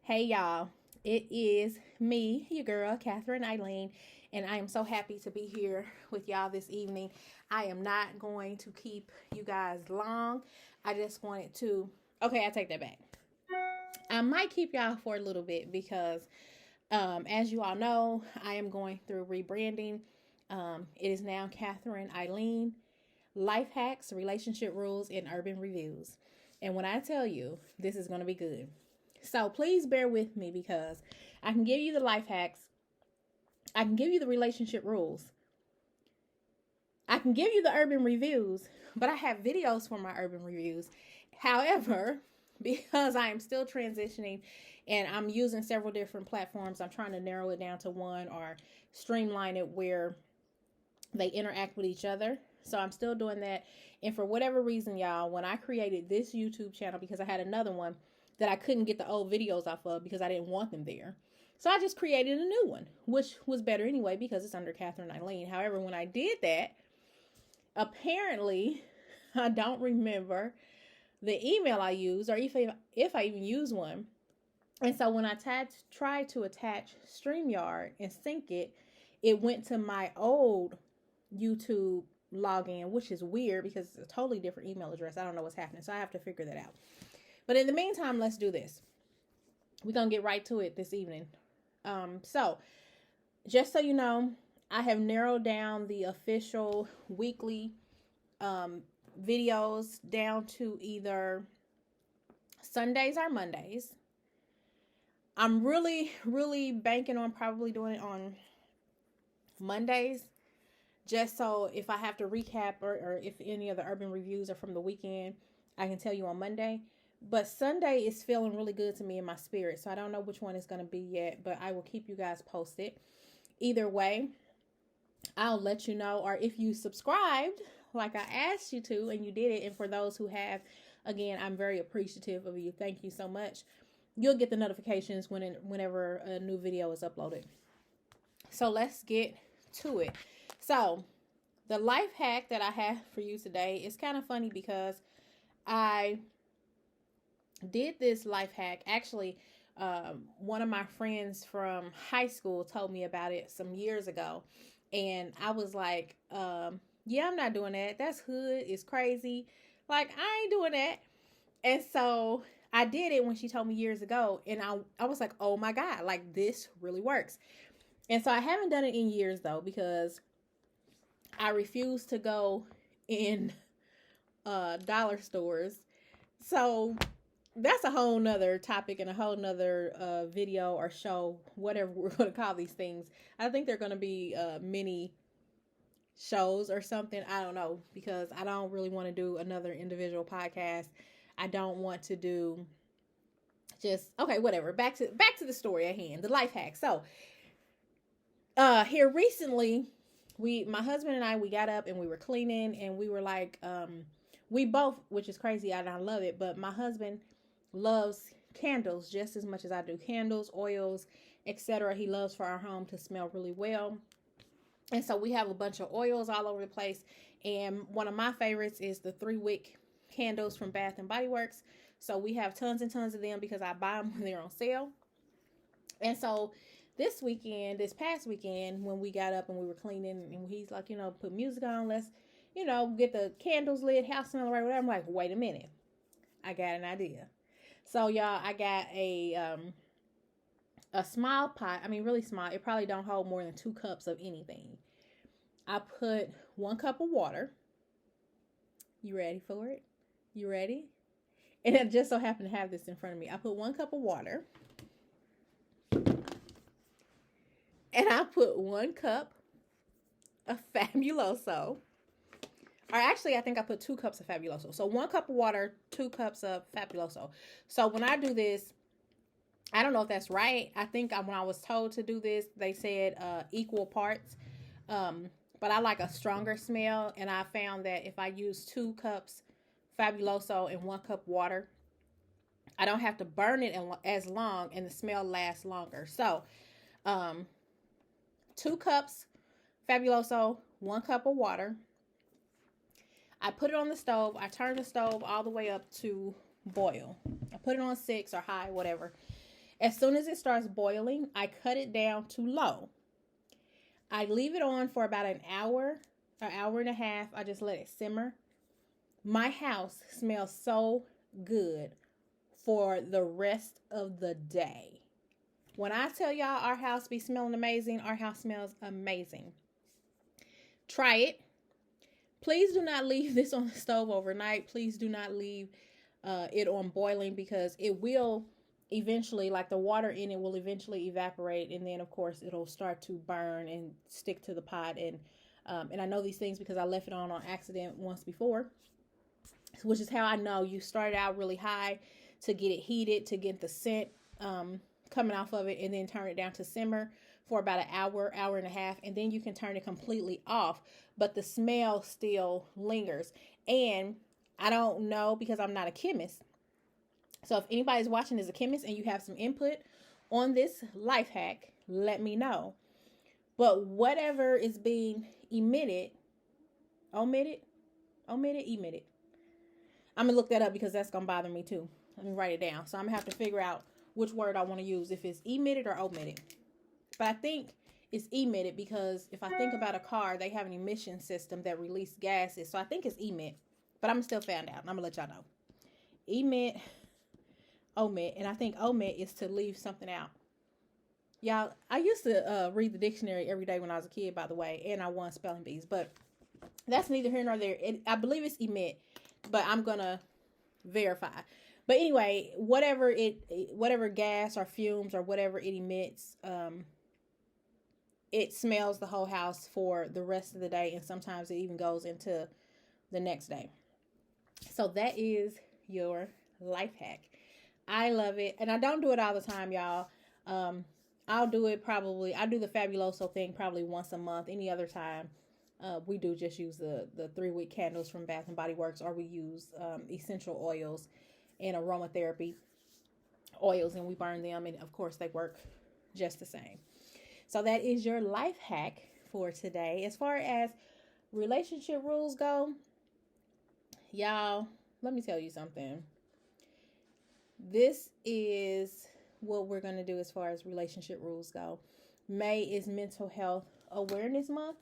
Hey y'all, it is me, your girl, Catherine Eileen, and I am so happy to be here with y'all this evening. I am not going to keep you guys long. I just wanted to, okay, I take that back. I might keep y'all for a little bit because, as you all know, I am going through rebranding. It is now Catherine Eileen, Life Hacks, Relationship Rules, and Urban Reviews. And when I tell you, this is going to be good. So please bear with me because I can give you the life hacks. I can give you the relationship rules. I can give you the urban reviews, but I have videos for my urban reviews. However, because I am still transitioning and I'm using several different platforms, I'm trying to narrow it down to one or streamline it where they interact with each other. So I'm still doing that. And for whatever reason, y'all, when I created this YouTube channel, because I had another one that I couldn't get the old videos off of because I didn't want them there. So I just created a new one, which was better anyway because it's under Catherine Eileen. However, when I did that, apparently I don't remember the email I used or if I even use one. And so when I tried to attach StreamYard and sync it, it went to my old YouTube login, which is weird because it's a totally different email address. I don't know what's happening. So I have to figure that out. But in the meantime, let's do this. We're going to get right to it this evening. So just so you know, I have narrowed down the official weekly videos down to either Sundays or Mondays. I'm really banking on probably doing it on Mondays, just so if I have to recap or if any of the urban reviews are from the weekend, I can tell you on Monday. But Sunday is feeling really good to me in my spirit, so I don't know which one it's going to be yet, but I will keep you guys posted. Either way, I'll let you know, or if you subscribed like I asked you to and you did it, and for those who have, again, I'm very appreciative of you. Thank you so much. You'll get the notifications whenever a new video is uploaded. So let's get to it. So the life hack that I have for you today is kind of funny because I did this life hack. Actually, one of my friends from high school told me about it some years ago. And I was like, yeah, I'm not doing that. That's hood. It's crazy. Like, I ain't doing that. And so I did it when she told me years ago. And I was like, oh my God, like this really works. And so I haven't done it in years though, because I refuse to go in dollar stores. So that's a whole nother topic and a whole nother video or show, whatever we're going to call these things. I think they're going to be mini shows or something. I don't know, because I don't really want to do another individual podcast. I don't want to do just, okay, whatever. Back to the story at hand, the life hack. So here recently, my husband and I, we got up and we were cleaning and we were like, we both, which is crazy, and I love it, but my husband loves candles just as much as I do. Candles, oils, etc. He loves for our home to smell really well. And so we have a bunch of oils all over the place. And one of my favorites is the 3-wick candles from Bath and Body Works. So we have tons and tons of them because I buy them when they're on sale. And so this past weekend, when we got up and we were cleaning, and he's like, put music on, let's, get the candles lit, house smell right, whatever. I'm like, wait a minute. I got an idea. So y'all, I got a small pot. I mean, really small. It probably don't hold more than 2 cups of anything. I put 1 cup of water. You ready for it? You ready? And I just so happened to have this in front of me. I put 1 cup of water. And I put 1 cup of Fabuloso. Or actually, I think I put 2 cups of Fabuloso. So 1 cup of water, 2 cups of Fabuloso. So when I do this, I don't know if that's right. I think when I was told to do this, they said equal parts. But I like a stronger smell. And I found that if I use 2 cups Fabuloso and 1 cup water, I don't have to burn it as long and the smell lasts longer. So 2 cups Fabuloso, 1 cup of water. I put it on the stove. I turn the stove all the way up to boil. I put it on 6 or high, whatever. As soon as it starts boiling, I cut it down to low. I leave it on for about an hour and a half. I just let it simmer. My house smells so good for the rest of the day. When I tell y'all our house be smelling amazing, our house smells amazing. Try it. Please do not leave this on the stove overnight. Please do not leave it on boiling, because it will eventually, like the water in it will eventually evaporate, and then of course it'll start to burn and stick to the pot. And I know these things because I left it on accident once before, which is how I know you start out really high to get it heated, to get the scent coming off of it, and then turn it down to simmer for about an hour, hour and a half, and then you can turn it completely off, but the smell still lingers. And I don't know, because I'm not a chemist. So if anybody's watching is a chemist and you have some input on this life hack, let me know. But whatever is being emitted, emitted. I'm going to look that up because that's going to bother me too. Let me write it down. So I'm going to have to figure out which word I want to use, if it's emitted or omitted. But I think it's emitted, because if I think about a car, they have an emission system that release gases. So I think it's emit, but I'm still found out. And I'm going to let y'all know. Emit, omit. And I think omit is to leave something out. Y'all, I used to read the dictionary every day when I was a kid, by the way, and I won spelling bees. But that's neither here nor there. I believe it's emit, but I'm going to verify. But anyway, whatever gas or fumes or whatever it emits, it smells the whole house for the rest of the day, and sometimes it even goes into the next day. So that is your life hack. I love it, and I don't do it all the time, y'all. I do the Fabuloso thing probably once a month. Any other time, we do just use the 3-wick candles from Bath and Body Works, or we use essential oils and aromatherapy oils, and we burn them, and of course they work just the same. So that is your life hack for today. As far as relationship rules go, y'all, let me tell you something. This is what we're going to do as far as relationship rules go. May is Mental Health Awareness Month.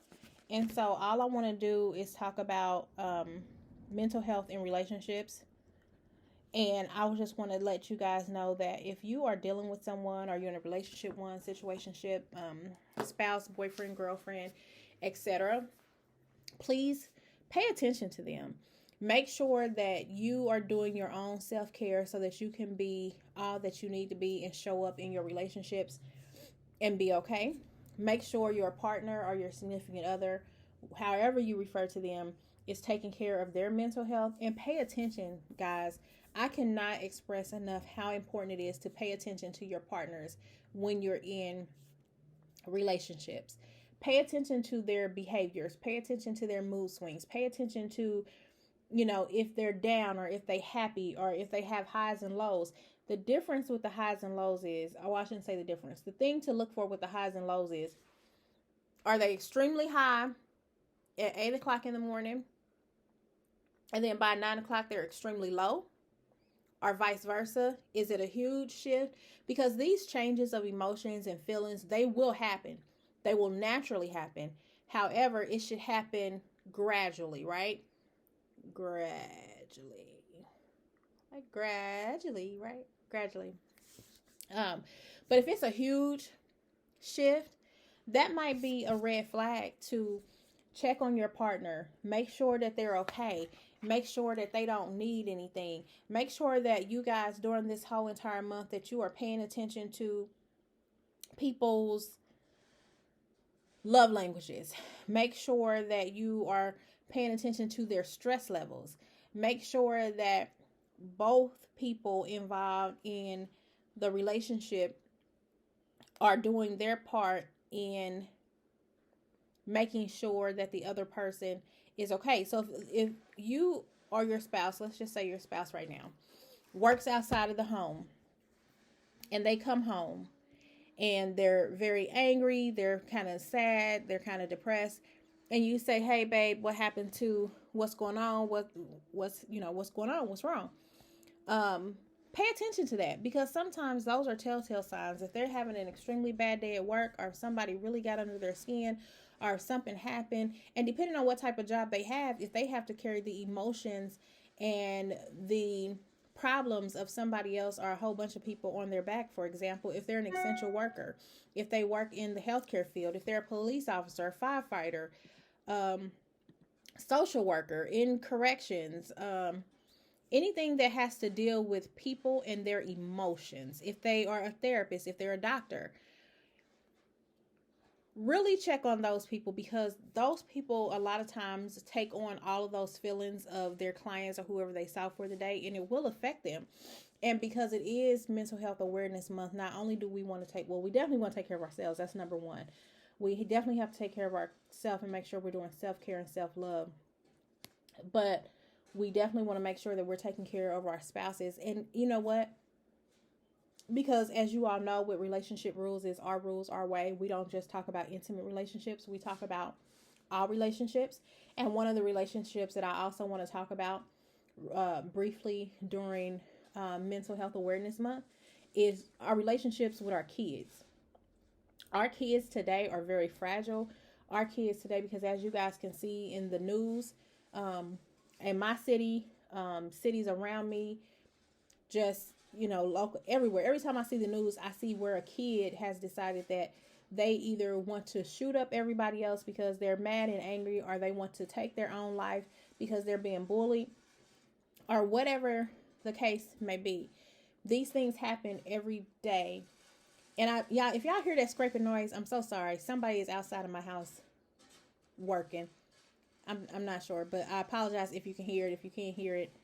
And so all I want to do is talk about mental health in relationships. And I just want to let you guys know that if you are dealing with someone, or you're in a relationship, situationship, spouse, boyfriend, girlfriend, etc., please pay attention to them. Make sure that you are doing your own self-care so that you can be all that you need to be and show up in your relationships and be okay. Make sure your partner or your significant other, however you refer to them, is taking care of their mental health. And pay attention, guys. I cannot express enough how important it is to pay attention to your partners when you're in relationships. Pay attention to their behaviors. Pay attention to their mood swings. Pay attention to, if they're down or if they're happy or if they have highs and lows. The difference with the highs and lows is, I shouldn't say the difference. The thing to look for with the highs and lows is, are they extremely high at 8 o'clock in the morning, and then by 9 o'clock they're extremely low? Or vice versa? Is it a huge shift? Because these changes of emotions and feelings, they will happen. They will naturally happen. However, it should happen gradually, right? Gradually. But if it's a huge shift, that might be a red flag to check on your partner. Make sure that they're okay. Make sure that they don't need anything. Make sure that you guys, during this whole entire month, that you are paying attention to people's love languages. Make sure that you are paying attention to their stress levels. Make sure that both people involved in the relationship are doing their part in making sure that the other person is okay. So if you or your spouse, let's just say your spouse right now, works outside of the home, and they come home and they're very angry, they're kind of sad, they're kind of depressed, and you say, "Hey babe, what happened to what's going on? What's going on? What's wrong?" pay attention to that, because sometimes those are telltale signs. If they're having an extremely bad day at work, or if somebody really got under their skin, or if something happened, and depending on what type of job they have, if they have to carry the emotions and the problems of somebody else or a whole bunch of people on their back. For example, if they're an essential worker, if they work in the healthcare field, if they're a police officer, a firefighter, social worker, in corrections, anything that has to deal with people and their emotions, if they are a therapist, if they're a doctor, really check on those people, because those people a lot of times take on all of those feelings of their clients or whoever they saw for the day, and it will affect them. And because it is Mental Health Awareness Month, not only do we want to we definitely want to take care of ourselves. That's number one. We definitely have to take care of ourselves and make sure we're doing self-care and self-love. But we definitely want to make sure that we're taking care of our spouses. And you know what? Because as you all know, with relationship rules, rules, our way. We don't just talk about intimate relationships. We talk about all relationships. And one of the relationships that I also want to talk about briefly during Mental Health Awareness Month is our relationships with our kids. Our kids today are very fragile. Our kids today, because as you guys can see in the news, in my city, cities around me, just, local, everywhere. Every time I see the news, I see where a kid has decided that they either want to shoot up everybody else because they're mad and angry, or they want to take their own life because they're being bullied, or whatever the case may be. These things happen every day. And if y'all hear that scraping noise, I'm so sorry. Somebody is outside of my house working. I'm not sure, but I apologize if you can hear it. If you can't hear it,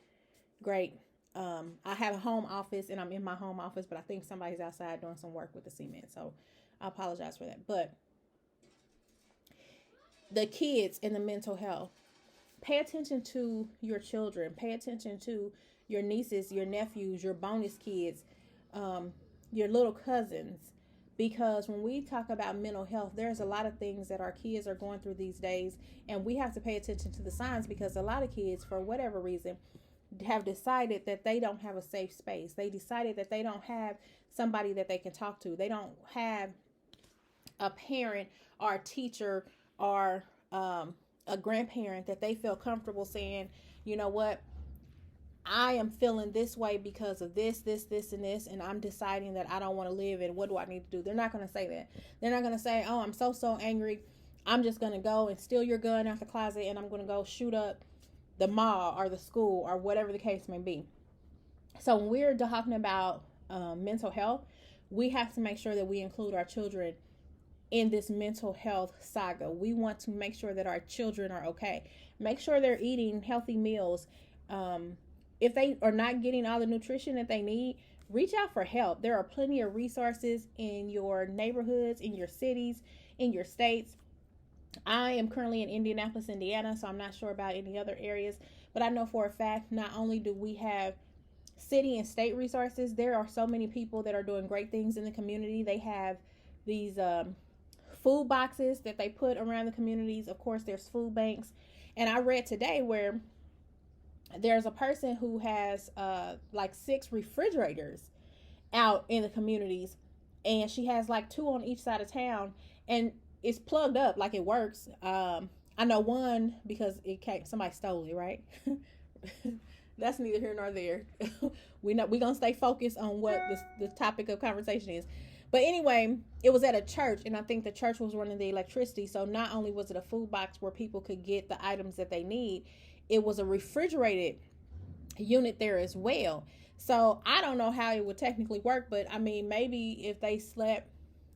great. I have a home office and I'm in my home office, but I think somebody's outside doing some work with the cement. So I apologize for that. But the kids and the mental health, pay attention to your children. Pay attention to your nieces, your nephews, your bonus kids, your little cousins. Because when we talk about mental health, there's a lot of things that our kids are going through these days, and we have to pay attention to the signs, because a lot of kids, for whatever reason, have decided that they don't have a safe space. They decided that they don't have somebody that they can talk to. They don't have a parent or a teacher or a grandparent that they feel comfortable saying, you know what, I am feeling this way because of this, and this, and I'm deciding that I don't want to live, and what do I need to do? They're not going to say that. They're not going to say, oh, I'm so angry, I'm just going to go and steal your gun out the closet, and I'm going to go shoot up the mall or the school or whatever the case may be. So when we're talking about mental health, we have to make sure that we include our children in this mental health saga. We want to make sure that our children are okay. Make sure they're eating healthy meals. If they are not getting all the nutrition that they need, reach out for help. There are plenty of resources in your neighborhoods, in your cities, in your states. I am currently in Indianapolis, Indiana, so I'm not sure about any other areas, but I know for a fact, not only do we have city and state resources, there are so many people that are doing great things in the community. They have these food boxes that they put around the communities. Of course, there's food banks. And I read today where there's a person who has like 6 refrigerators out in the communities, and she has like 2 on each side of town, and it's plugged up, like it works. I know one because somebody stole it, right? That's neither here nor there. We're gonna stay focused on what the topic of conversation is. But anyway, it was at a church, and I think the church was running the electricity. So not only was it a food box where people could get the items that they need, it was a refrigerated unit there as well. So I don't know how it would technically work, but I mean, maybe if they slept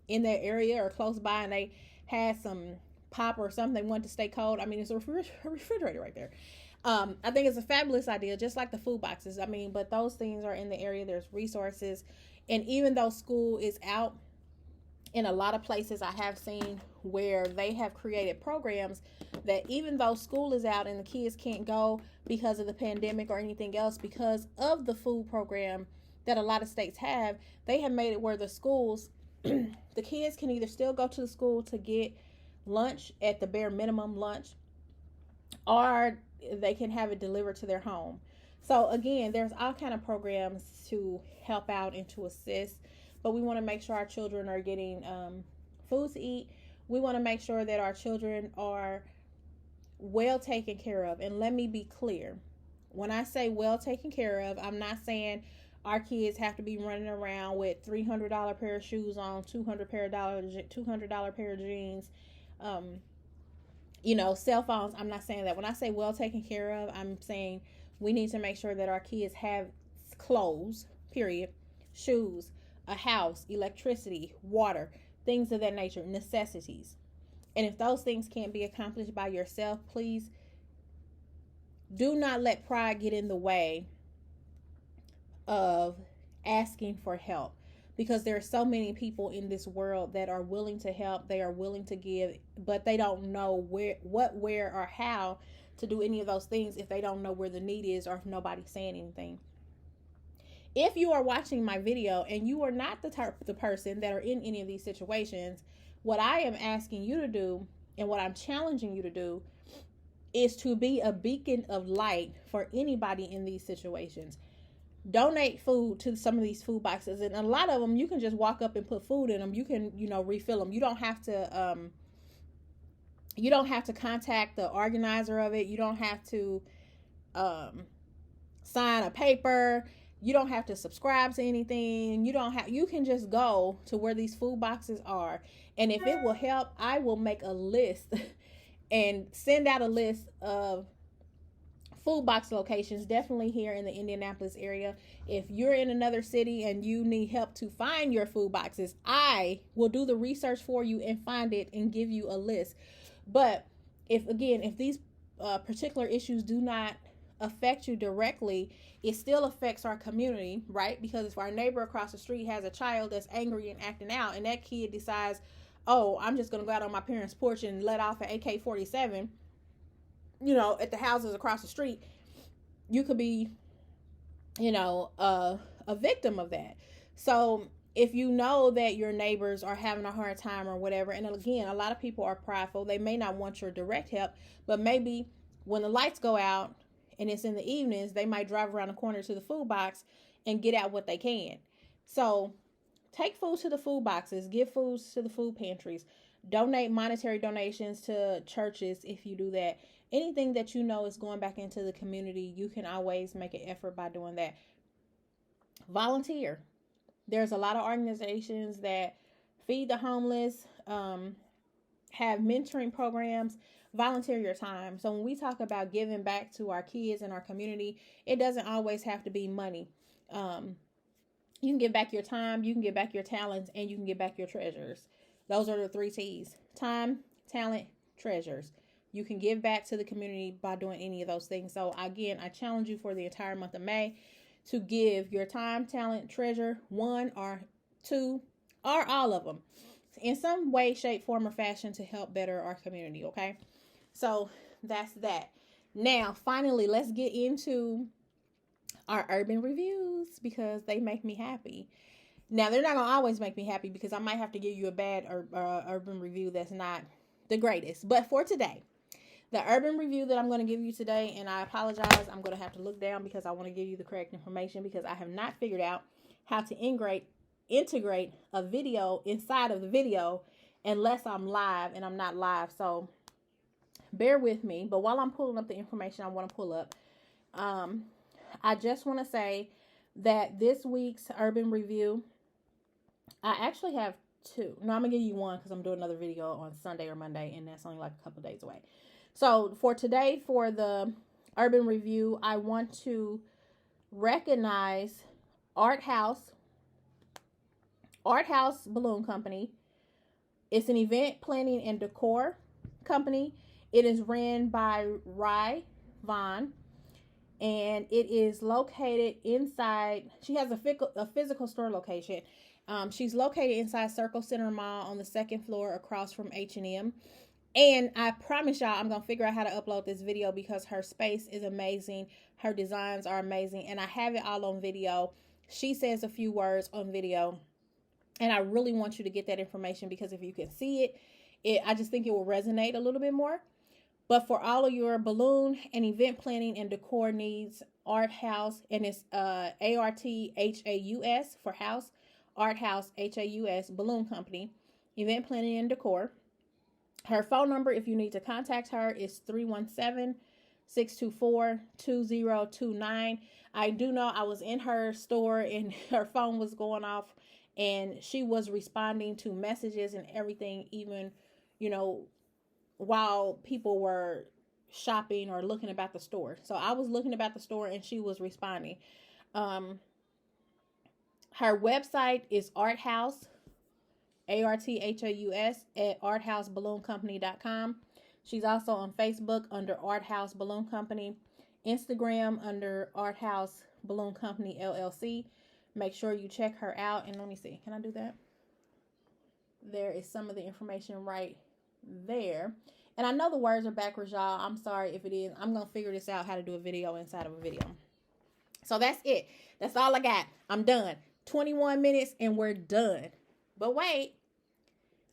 in that area or close by and they had some pop or something, they wanted to stay cold. I mean, it's a refrigerator right there. I think it's a fabulous idea, just like the food boxes. I mean, but those things are in the area. There's resources. And even though school is out, in a lot of places I have seen where they have created programs that even though school is out and the kids can't go because of the pandemic or anything else, because of the food program that a lot of states have, they have made it where the schools, the kids can either still go to the school to get lunch at the bare minimum lunch, or they can have it delivered to their home. So again, there's all kind of programs to help out and to assist, but we want to make sure our children are getting food to eat. We want to make sure that our children are well taken care of. And let me be clear, when I say well taken care of, I'm not saying our kids have to be running around with $300 pair of shoes on, $200 pair of jeans, um, cell phones. I'm not saying that. When I say well taken care of, I'm saying we need to make sure that our kids have clothes, period, shoes, a house, electricity, water, things of that nature, necessities. And if those things can't be accomplished by yourself, please do not let pride get in the way of asking for help, because there are so many people in this world that are willing to help, they are willing to give, but they don't know where, or how to do any of those things if they don't know where the need is or if nobody's saying anything. If you are watching my video and you are not the person that are in any of these situations, what I am asking you to do and what I'm challenging you to do is to be a beacon of light for anybody in these situations. Donate food to some of these food boxes, and a lot of them you can just walk up and put food in them. You can refill them. You don't have to contact the organizer of it. You don't have to sign a paper. You don't have to subscribe to anything. You can just go to where these food boxes are, and if it will help, I will make a list and send out a list of food box locations, definitely here in the Indianapolis area. If you're in another city and you need help to find your food boxes, I will do the research for you and find it and give you a list. But if these particular issues do not affect you directly, it still affects our community, right? Because if our neighbor across the street has a child that's angry and acting out, and that kid decides, oh, I'm just going to go out on my parents' porch and let off an AK-47, at the houses across the street, you could be, a victim of that. So if you know that your neighbors are having a hard time or whatever, and again, a lot of people are prideful, they may not want your direct help, but maybe when the lights go out and it's in the evenings, they might drive around the corner to the food box and get out what they can. So take food to the food boxes, give foods to the food pantries, donate monetary donations to churches if you do that. Anything that is going back into the community, you can always make an effort by doing that. Volunteer. There's a lot of organizations that feed the homeless, have mentoring programs. Volunteer your time. So when we talk about giving back to our kids and our community, it doesn't always have to be money. You can give back your time, you can give back your talents, and you can give back your treasures. Those are the 3 T's: time, talent, treasures. You can give back to the community by doing any of those things. So again, I challenge you for the entire month of May to give your time, talent, treasure, 1 or 2 or all of them in some way, shape, form, or fashion to help better our community. Okay. So that's that. Now, finally, let's get into our urban reviews because they make me happy. Now, they're not going to always make me happy because I might have to give you a bad urban review that's not the greatest. But for today, the urban review that I'm going to give you today, and I apologize, I'm going to have to look down because I want to give you the correct information because I have not figured out how to integrate a video inside of the video unless I'm live, and I'm not live. So bear with me. But while I'm pulling up the information I want to pull up, I just want to say that this week's urban review, I actually have 2. No, I'm going to give you 1 because I'm doing another video on Sunday or Monday, and that's only like a couple days away. So for today, for the urban review, I want to recognize Haus Balloon Company. It's an event planning and decor company. It is ran by Rye Vaughn, and it is located inside. She has a physical store location. She's located inside Circle Center Mall on the 2nd floor across from H&M. And I promise y'all, I'm going to figure out how to upload this video because her space is amazing. Her designs are amazing. And I have it all on video. She says a few words on video. And I really want you to get that information because if you can see it, I just think it will resonate a little bit more. But for all of your balloon and event planning and decor needs, Art Haus, and it's ARTHAUS for house, Art Haus, HAUS, Balloon Company, event planning and decor. Her phone number, if you need to contact her, is 317-624-2029. I do know I was in her store and her phone was going off, and she was responding to messages and everything, even, you know, while people were shopping or looking about the store. So I was looking about the store and she was responding. Um, Her website is Art Haus, ARTHAUS, at arthausballooncompany.com. She's also on Facebook under Art Haus Balloon Company, Instagram under Art Haus Balloon Company LLC. Make sure you check her out. And let me see, can I do that? There is some of the information right there. And I know the words are backwards, y'all. I'm sorry if it is. I'm going to figure this out, how to do a video inside of a video. So that's it. That's all I got. I'm done. 21 minutes and we're done. But wait,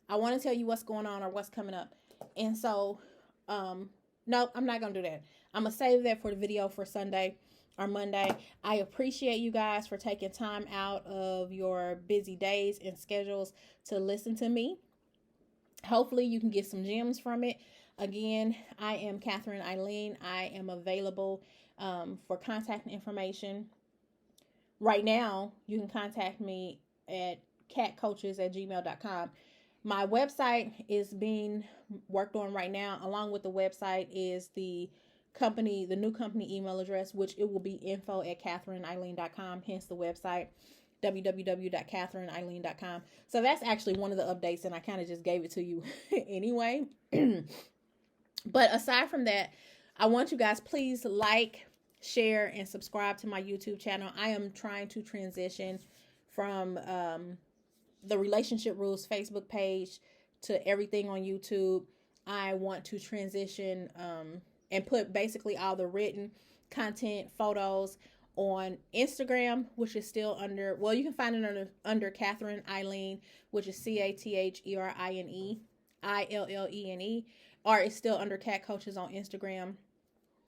I want to tell you what's going on or what's coming up. And so, no, I'm not going to do that. I'm going to save that for the video for Sunday or Monday. I appreciate you guys for taking time out of your busy days and schedules to listen to me. Hopefully you can get some gems from it. Again, I am Catherine Eileen. I am available for contact information. Right now, you can contact me at catcoaches@gmail.com. My website is being worked on right now. Along with the website is the new company email address, which it will be info@catherineeileen.com, hence the website, www.catherineeileen.com. So that's actually one of the updates, and I kind of just gave it to you anyway. But aside from that, I want you guys, please like, share, and subscribe to my YouTube channel. I am trying to transition from the Relationship Rules Facebook page to everything on YouTube. I want to transition and put basically all the written content, photos on Instagram, which is still under, well, you can find it under Catherine Eileen, which is CATHERINEILLENE, or it's still under Cat Coaches on Instagram.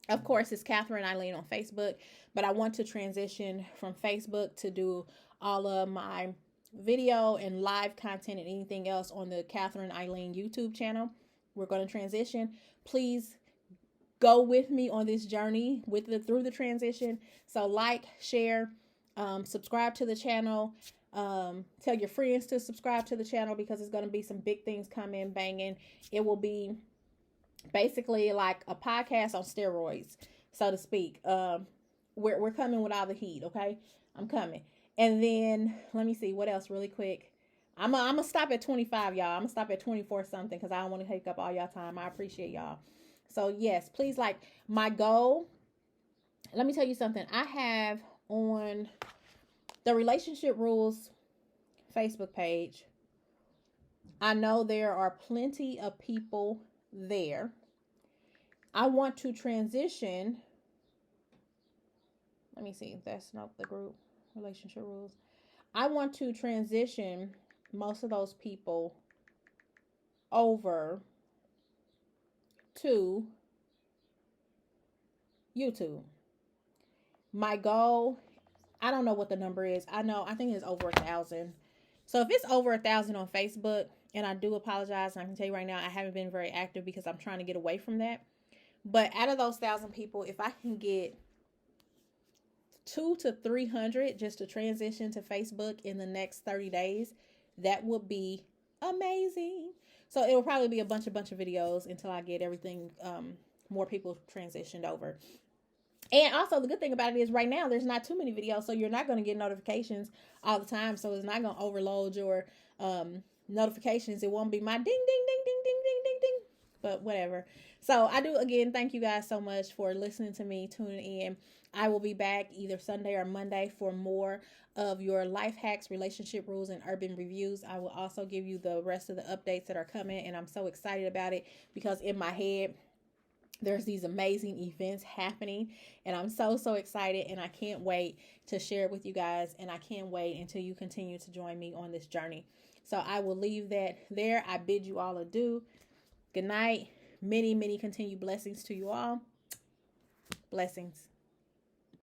Of course, it's Catherine Eileen on Facebook, but I want to transition from Facebook to do all of my video and live content and anything else on the Catherine Eileen YouTube channel. We're going to transition. Please go with me on this journey through the transition. So like, share, subscribe to the channel. Tell your friends to subscribe to the channel because it's going to be some big things coming, banging. It will be basically like a podcast on steroids, so to speak. We're coming with all the heat, okay? I'm coming. And then let me see what else really quick. I'm gonna stop at 25, y'all. I'm gonna stop at 24 something because I don't want to take up all y'all time. I appreciate y'all. So yes, please, like, my goal. Let me tell you something. I have on the Relationship Rules Facebook page, I know there are plenty of people there. I want to transition. Let me see. That's not the group. Relationship Rules. I want to transition most of those people over to YouTube. My goal, I don't know what the number is. I think it's over 1,000. So if it's over 1,000 on Facebook, and I do apologize, and I can tell you right now, I haven't been very active because I'm trying to get away from that. But out of those 1,000 people, if I can get 200 to 300 just to transition to Facebook in the next 30 days, that would be amazing. So it will probably be a bunch of videos until I get everything, more people transitioned over. And also the good thing about it is right now there's not too many videos, so you're not going to get notifications all the time. So it's not going to overload your notifications. It won't be my ding, ding, ding, ding, ding, ding, ding, ding. But whatever. So I do, again, thank you guys so much for listening to me, tuning in. I will be back either Sunday or Monday for more of your life hacks, relationship rules, and urban reviews. I will also give you the rest of the updates that are coming, and I'm so excited about it because in my head, there's these amazing events happening, and I'm so excited, and I can't wait to share it with you guys, and I can't wait until you continue to join me on this journey. So I will leave that there. I bid you all adieu. Good night. Many, many continued blessings to you all. Blessings.